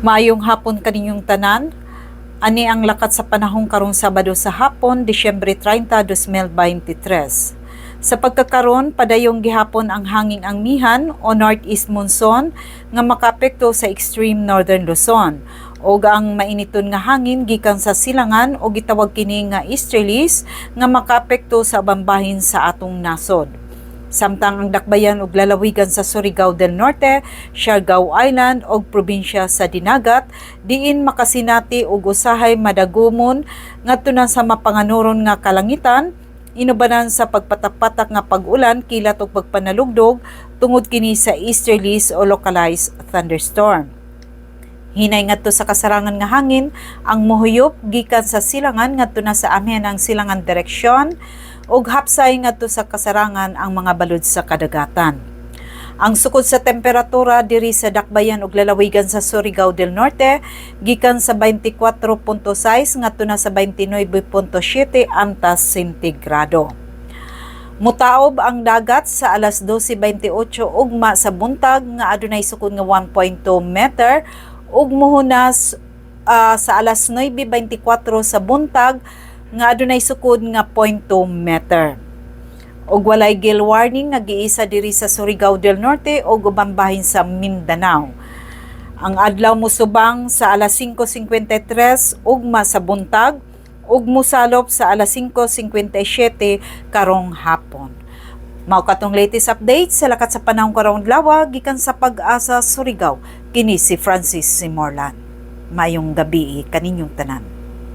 Maayong hapon kaninyong tanan. Ani ang lakat sa panahong karong Sabado sa hapon, Disyembre 30, 2023. Sa pagkakaron, padayong gihapon ang hanging angmihan o northeast monsoon nga makaapekto sa extreme northern Luzon. O ang mainiton nga hangin gikan sa silangan o gitawag kini nga easterlies nga makaapekto sa bambahin sa atong nasod. Samtang ang dakbayan og lalawigan sa Surigao del Norte, Siargao Island og probinsya sa Dinagat, diin makasinati og usahay madagumon ngadto na sa mapanganuron nga kalangitan, inubanan sa pagpatak-patak nga pag-ulan kilat og pagpanalugdog tungod kini sa easterlies o localized thunderstorm. Hinay ngadto sa kasarangan nga hangin ang mohuyop gikan sa silangan ngadto na sa amihan ang silangan direksyon ug hapsay ngadto sa kasarangan ang mga balod sa kadagatan. Ang sukod sa temperatura diri sa dakbayan ug lalawigan sa Surigao del Norte gikan sa 24.6 ngadto na sa 29.7 antas sentigrado. Mutaob ang dagat sa alas 12:28 ugma sa buntag nga adunay sukod nga 1.2 meter ug mohunas sa alas 9:24 sa buntag nga adunay sukod nga 0.2 meter. Og walay gale warning nga giisa diri sa Surigao del Norte ug ubang bahin sa Mindanao. Ang adlaw musubang sa alas 5:53 ugma sa buntag ug musalop sa alas 5:57 karong hapon. Mao katong latest update sa lakat sa panahon karong adlaw gikan sa Pag-asa Surigao. Kini si Francis Simorlan. Mayong gabi kaninyong tanan.